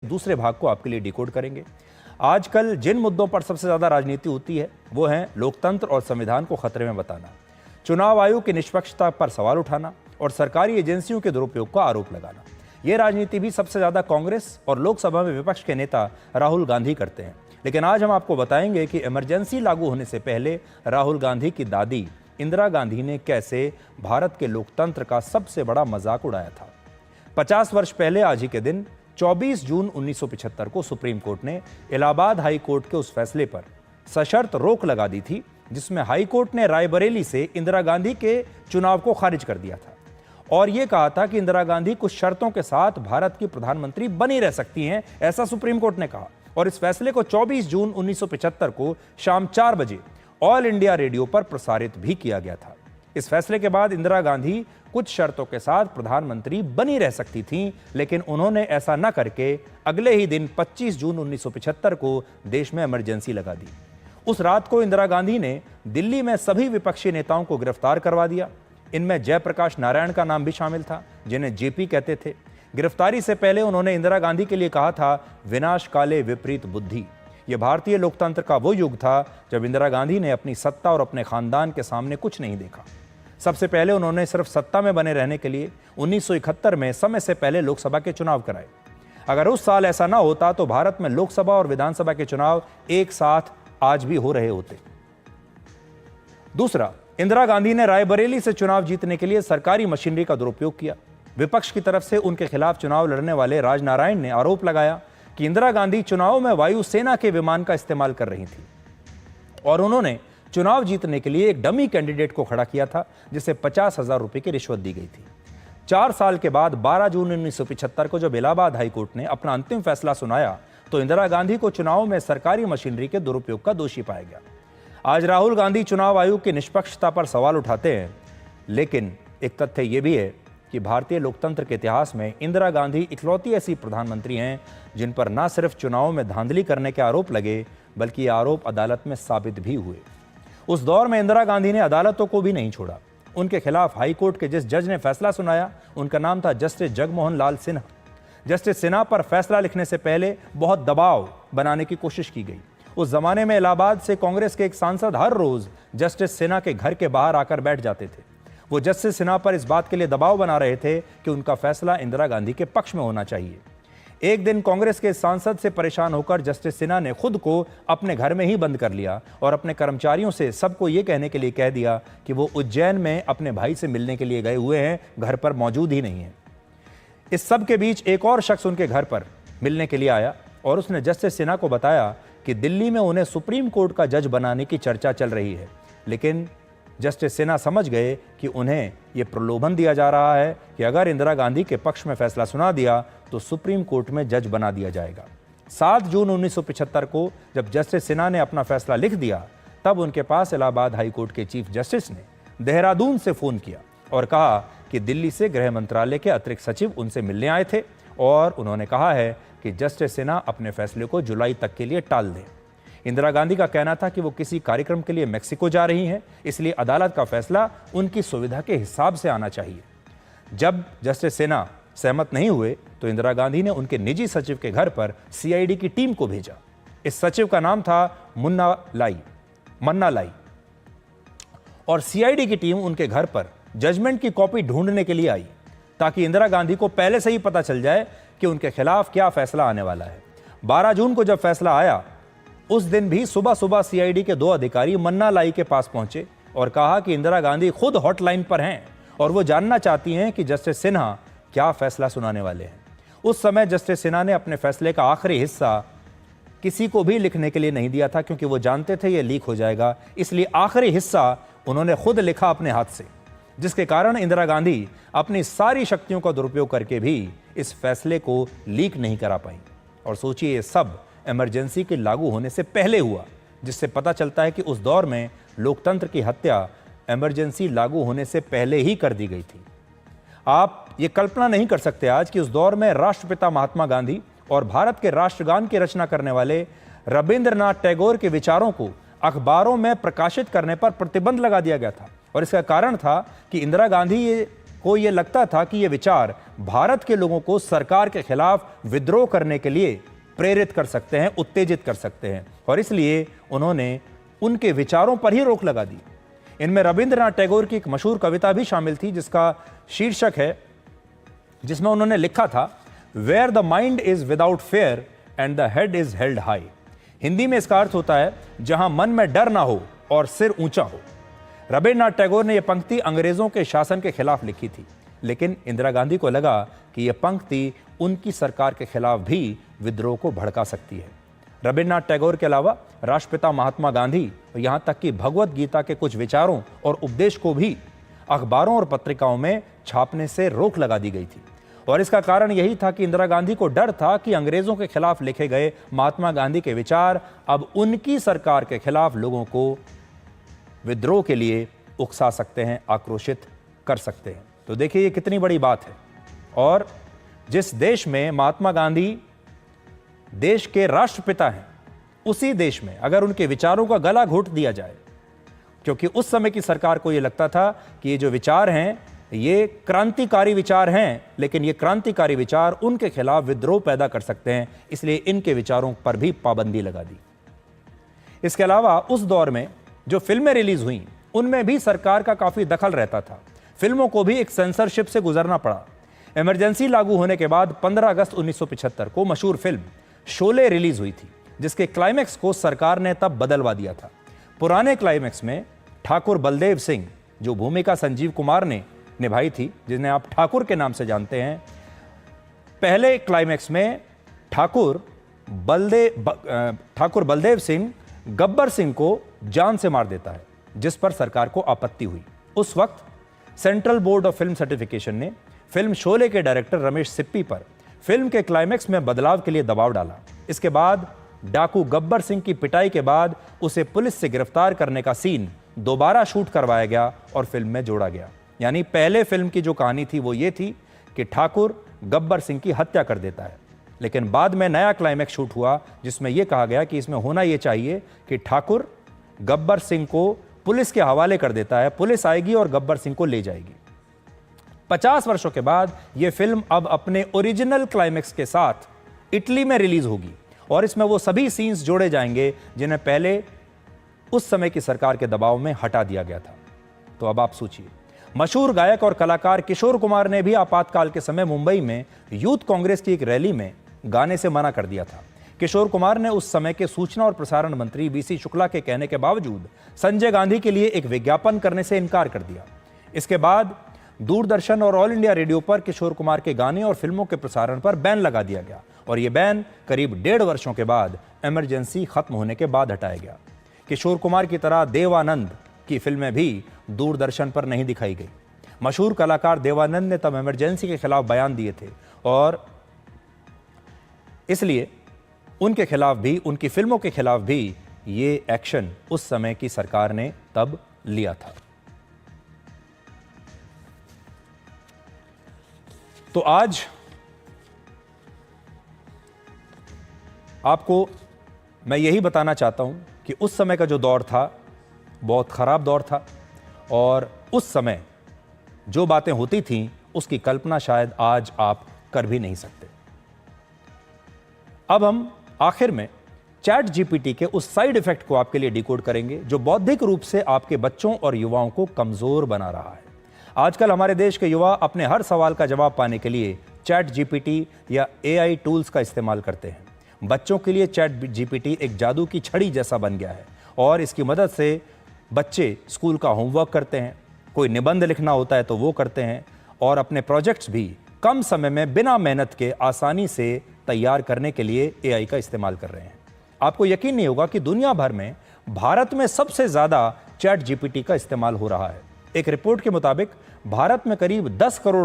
दूसरे भाग को आपके लिए डिकोड करेंगे। आजकल जिन मुद्दों पर सबसे ज्यादा राजनीति होती है वो है लोकतंत्र और संविधान को खतरे में बताना, चुनाव आयोग की निष्पक्षता पर सवाल उठाना और सरकारी एजेंसियों के दुरुपयोग का आरोप लगाना। यह राजनीति भी सबसे ज्यादा कांग्रेस और लोकसभा में विपक्ष के नेता राहुल गांधी करते हैं। लेकिन आज हम आपको बताएंगे कि इमरजेंसी लागू होने से पहले राहुल गांधी की दादी इंदिरा गांधी ने कैसे भारत के लोकतंत्र का सबसे बड़ा मजाक उड़ाया था। 50 वर्ष पहले आज ही के दिन 24 जून 1975 को सुप्रीम कोर्ट ने इलाहाबाद हाई कोर्ट के उस फैसले पर सशर्त रोक लगा दी थी जिसमें हाई कोर्ट ने रायबरेली से इंदिरा गांधी के चुनाव को खारिज कर दिया था और यह कहा था कि इंदिरा गांधी कुछ शर्तों के साथ भारत की प्रधानमंत्री बनी रह सकती हैं, ऐसा सुप्रीम कोर्ट ने कहा। और इस फैसले को 24 जून 1975 को शाम 4 बजे ऑल इंडिया रेडियो पर प्रसारित भी किया गया था। इस फैसले के बाद इंदिरा गांधी कुछ शर्तों के साथ प्रधानमंत्री बनी रह सकती थीं, लेकिन उन्होंने ऐसा न करके अगले ही दिन 25 जून 1975 को देश में इमरजेंसी लगा दी। उस रात को इंदिरा गांधी ने दिल्ली में सभी विपक्षी नेताओं को गिरफ्तार करवा दिया। इनमें जयप्रकाश नारायण का नाम भी शामिल था, जिन्हें जेपी कहते थे। गिरफ्तारी से पहले उन्होंने इंदिरा गांधी के लिए कहा था, विनाश काले विपरीत बुद्धि। यह भारतीय लोकतंत्र का वो युग था जब इंदिरा गांधी ने अपनी सत्ता और अपने खानदान के सामने कुछ नहीं देखा। सबसे पहले उन्होंने सिर्फ सत्ता में बने रहने के लिए 1971 में समय से पहले लोकसभा के चुनाव कराए। अगर उस साल ऐसा ना होता तो भारत में लोकसभा और विधानसभा के चुनाव एक साथ आज भी हो रहे होते। दूसरा, इंदिरा गांधी ने रायबरेली से चुनाव जीतने के लिए सरकारी मशीनरी का दुरुपयोग किया। विपक्ष की तरफ से उनके खिलाफ चुनाव लड़ने वाले राजनारायण ने आरोप लगाया कि इंदिरा गांधी चुनाव में वायुसेना के विमान का इस्तेमाल कर रही थी और उन्होंने चुनाव जीतने के लिए एक डमी कैंडिडेट को खड़ा किया था जिसे 50,000 रुपए की रिश्वत दी गई थी। 4 साल के बाद 12 जून 1975 को जब इलाहाबाद हाईकोर्ट ने अपना अंतिम फैसला सुनाया तो इंदिरा गांधी को चुनाव में सरकारी मशीनरी के दुरुपयोग का दोषी पाया गया। आज राहुल गांधी चुनाव आयोग की निष्पक्षता पर सवाल उठाते हैं, लेकिन एक तथ्य यह भी है कि भारतीय लोकतंत्र के इतिहास में इंदिरा गांधी इकलौती ऐसी प्रधानमंत्री हैं जिन पर न सिर्फ चुनाव में धांधली करने के आरोप लगे बल्कि ये आरोप अदालत में साबित भी हुए। उस दौर में इंदिरा गांधी ने अदालतों को भी नहीं छोड़ा। उनके खिलाफ हाईकोर्ट के जिस जज ने फैसला सुनाया उनका नाम था जस्टिस जगमोहन लाल सिन्हा। जस्टिस सिन्हा पर फैसला लिखने से पहले बहुत दबाव बनाने की कोशिश की गई। उस जमाने में इलाहाबाद से कांग्रेस के एक सांसद हर रोज जस्टिस सिन्हा के घर के बाहर आकर बैठ जाते थे। वो जस्टिस सिन्हा पर इस बात के लिए दबाव बना रहे थे कि उनका फैसला इंदिरा गांधी के पक्ष में होना चाहिए। एक दिन कांग्रेस के सांसद से परेशान होकर जस्टिस सिन्हा ने खुद को अपने घर में ही बंद कर लिया और अपने कर्मचारियों से सबको ये कहने के लिए कह दिया कि वो उज्जैन में अपने भाई से मिलने के लिए गए हुए हैं, घर पर मौजूद ही नहीं है। इस सब के बीच एक और शख्स उनके घर पर मिलने के लिए आया और उसने जस्टिस सिन्हा को बताया कि दिल्ली में उन्हें सुप्रीम कोर्ट का जज बनाने की चर्चा चल रही है। लेकिन जस्टिस सिन्हा समझ गए कि उन्हें यह प्रलोभन दिया जा रहा है कि अगर इंदिरा गांधी के पक्ष में फैसला सुना दिया तो सुप्रीम कोर्ट में जज बना दिया जाएगा। 7 जून 1975 को जब जस्टिस सिन्हा ने अपना फैसला लिख दिया तब उनके पास इलाहाबाद हाईकोर्ट के चीफ जस्टिस ने देहरादून से फोन किया और कहा कि दिल्ली से गृह मंत्रालय के अतिरिक्त सचिव उनसे मिलने आए थे और उन्होंने कहा है कि जस्टिस सिन्हा अपने फैसले को जुलाई तक के लिए टाल दें। इंदिरा गांधी का कहना था कि वो किसी कार्यक्रम के लिए मेक्सिको जा रही हैं, इसलिए अदालत का फैसला उनकी सुविधा के हिसाब से आना चाहिए। जब जस्टिस सिन्हा सहमत नहीं हुए तो इंदिरा गांधी ने उनके निजी सचिव के घर पर सीआईडी की टीम को भेजा। इस सचिव का नाम था मन्ना लाई और सीआईडी की टीम उनके घर पर जजमेंट की कॉपी ढूंढने के लिए आई ताकि इंदिरा गांधी को पहले से ही पता चल जाए कि उनके खिलाफ क्या फैसला आने वाला है। 12 जून को जब फैसला आया उस दिन भी सुबह सुबह सीआईडी के 2 अधिकारी मन्ना लाई के पास पहुंचे और कहा कि इंदिरा गांधी खुद हॉटलाइन पर हैं और वो जानना चाहती हैं कि जस्टिस सिन्हा क्या फैसला सुनाने वाले हैं। उस समय जस्टिस सिन्हा ने अपने फैसले का आखिरी हिस्सा किसी को भी लिखने के लिए नहीं दिया था क्योंकि वो जानते थे ये लीक हो जाएगा, इसलिए आखिरी हिस्सा उन्होंने खुद लिखा अपने हाथ से, जिसके कारण इंदिरा गांधी अपनी सारी शक्तियों का दुरुपयोग करके भी इस फैसले को लीक नहीं करा पाई। और सोचिए ये सब इमरजेंसी के लागू होने से पहले हुआ, जिससे पता चलता है कि उस दौर में लोकतंत्र की हत्या इमरजेंसी लागू होने से पहले ही कर दी गई थी। आप ये कल्पना नहीं कर सकते आज कि उस दौर में राष्ट्रपिता महात्मा गांधी और भारत के राष्ट्रगान की रचना करने वाले रविंद्रनाथ टैगोर के विचारों को अखबारों में प्रकाशित करने पर प्रतिबंध लगा दिया गया था। और इसका कारण था कि इंदिरा गांधी ये को यह लगता था कि ये विचार भारत के लोगों को सरकार के खिलाफ विद्रोह करने के लिए प्रेरित कर सकते हैं, उत्तेजित कर सकते हैं, और इसलिए उन्होंने उनके विचारों पर ही रोक लगा दी। इनमें रविंद्रनाथ टैगोर की एक मशहूर कविता भी शामिल थी जिसका शीर्षक है, जिसमें उन्होंने लिखा था, where the mind is without fear and the head is held high. Hindi में इसका अर्थ होता है, जहां मन में डर ना हो और सिर ऊंचा हो। रविंद्रनाथ टैगोर ने यह पंक्ति अंग्रेजों के शासन के खिलाफ लिखी थी, लेकिन इंदिरा गांधी को लगा कि यह पंक्ति उनकी सरकार के खिलाफ भी विद्रोह को भड़का सकती है। रविंद्रनाथ टैगोर के अलावा राष्ट्रपिता महात्मा गांधी और यहां तक कि भगवत गीता के कुछ विचारों और उपदेश को भी अखबारों और पत्रिकाओं में छापने से रोक लगा दी गई थी, और इसका कारण यही था कि इंदिरा गांधी को डर था कि अंग्रेजों के खिलाफ लिखे गए महात्मा गांधी के विचार अब उनकी सरकार के खिलाफ लोगों को विद्रोह के लिए उकसा सकते हैं, आक्रोशित कर सकते हैं। तो देखिए ये कितनी बड़ी बात है। और जिस देश में महात्मा गांधी देश के राष्ट्रपिता हैं, उसी देश में अगर उनके विचारों का गला घोट दिया जाए, क्योंकि उस समय की सरकार को यह लगता था कि ये जो विचार हैं ये क्रांतिकारी विचार हैं, लेकिन ये क्रांतिकारी विचार उनके खिलाफ विद्रोह पैदा कर सकते हैं, इसलिए इनके विचारों पर भी पाबंदी लगा दी। इसके अलावा उस दौर में जो फिल्में रिलीज हुई उनमें भी सरकार का काफी दखल रहता था। फिल्मों को भी एक सेंसरशिप से गुजरना पड़ा। इमरजेंसी लागू होने के बाद 15 अगस्त 1975 को मशहूर फिल्म शोले रिलीज हुई थी, जिसके क्लाइमैक्स को सरकार ने तब बदलवा दिया था। पुराने क्लाइमैक्स में ठाकुर बलदेव सिंह, जो भूमिका संजीव कुमार ने निभाई थी, जिन्हें आप ठाकुर के नाम से जानते हैं, पहले क्लाइमैक्स में ठाकुर बलदेव सिंह गब्बर सिंह को जान से मार देता है, जिस पर सरकार को आपत्ति हुई। उस वक्त central board of film certification ने फिल्म शोले के डायरेक्टर रमेश सिप्पी पर फिल्म के क्लाइमैक्स में बदलाव के लिए दबाव डाला। इसके बाद डाकू गब्बर सिंह की पिटाई के बाद उसे पुलिस से गिरफ्तार करने का सीन दोबारा शूट करवाया गया और फिल्म में जोड़ा गया। यानी पहले फिल्म की जो कहानी थी वो ये थी कि ठाकुर गब्बर सिंह की हत्या कर देता है, लेकिन बाद में नया क्लाइमैक्स शूट हुआ जिसमें यह कहा गया कि इसमें होना यह चाहिए कि ठाकुर गब्बर सिंह को पुलिस के हवाले कर देता है, पुलिस आएगी और गब्बर सिंह को ले जाएगी। 50 वर्षों के बाद यह फिल्म अब अपने ओरिजिनल क्लाइमैक्स के साथ इटली में रिलीज होगी और इसमें वो सभी सीन्स जोड़े जाएंगे जिन्हें पहले उस समय की सरकार के दबाव में हटा दिया गया था। तो अब आप सोचिए, मशहूर गायक और कलाकार किशोर कुमार ने भी आपातकाल के समय मुंबई में यूथ कांग्रेस की एक रैली में गाने से मना कर दिया था। किशोर कुमार ने उस समय के सूचना और प्रसारण मंत्री बीसी शुक्ला के कहने के बावजूद संजय गांधी के लिए एक विज्ञापन करने से इनकार कर दिया। इसके बाद दूरदर्शन और ऑल इंडिया रेडियो पर किशोर कुमार के गाने और फिल्मों के प्रसारण पर बैन लगा दिया गया और यह बैन करीब 1.5 वर्षों के बाद इमरजेंसी खत्म होने के बाद हटाया गया। किशोर कुमार की तरह देवानंद की फिल्में भी दूरदर्शन पर नहीं दिखाई गई। मशहूर कलाकार देवानंद ने तब इमरजेंसी के खिलाफ बयान दिए थे और इसलिए उनके खिलाफ भी, उनकी फिल्मों के खिलाफ भी ये एक्शन उस समय की सरकार ने तब लिया था। तो आज आपको मैं यही बताना चाहता हूं कि उस समय का जो दौर था बहुत खराब दौर था और उस समय जो बातें होती थीं उसकी कल्पना शायद आज आप कर भी नहीं सकते। अब हम आखिर में चैट जीपीटी के उस साइड इफेक्ट को आपके लिए डिकोड करेंगे जो बौद्धिक रूप से आपके बच्चों और युवाओं को कमजोर बना रहा है। आजकल हमारे देश के युवा अपने हर सवाल का जवाब पाने के लिए चैट जीपीटी या एआई टूल्स का इस्तेमाल करते हैं। बच्चों के लिए चैट जीपीटी एक जादू की छड़ी जैसा बन गया है और इसकी मदद से बच्चे स्कूल का होमवर्क करते हैं, कोई निबंध लिखना होता है तो वो करते हैं और अपने प्रोजेक्ट्स भी कम समय में बिना मेहनत के आसानी से तैयार करने के लिए एआई का इस्तेमाल कर रहे हैं। आपको यकीन नहीं होगा कि दुनिया भर में भारत में सबसे ज्यादा चैट जीपीटी का इस्तेमाल हो रहा है। एक रिपोर्ट के मुताबिक भारत में करीब 10 करोड़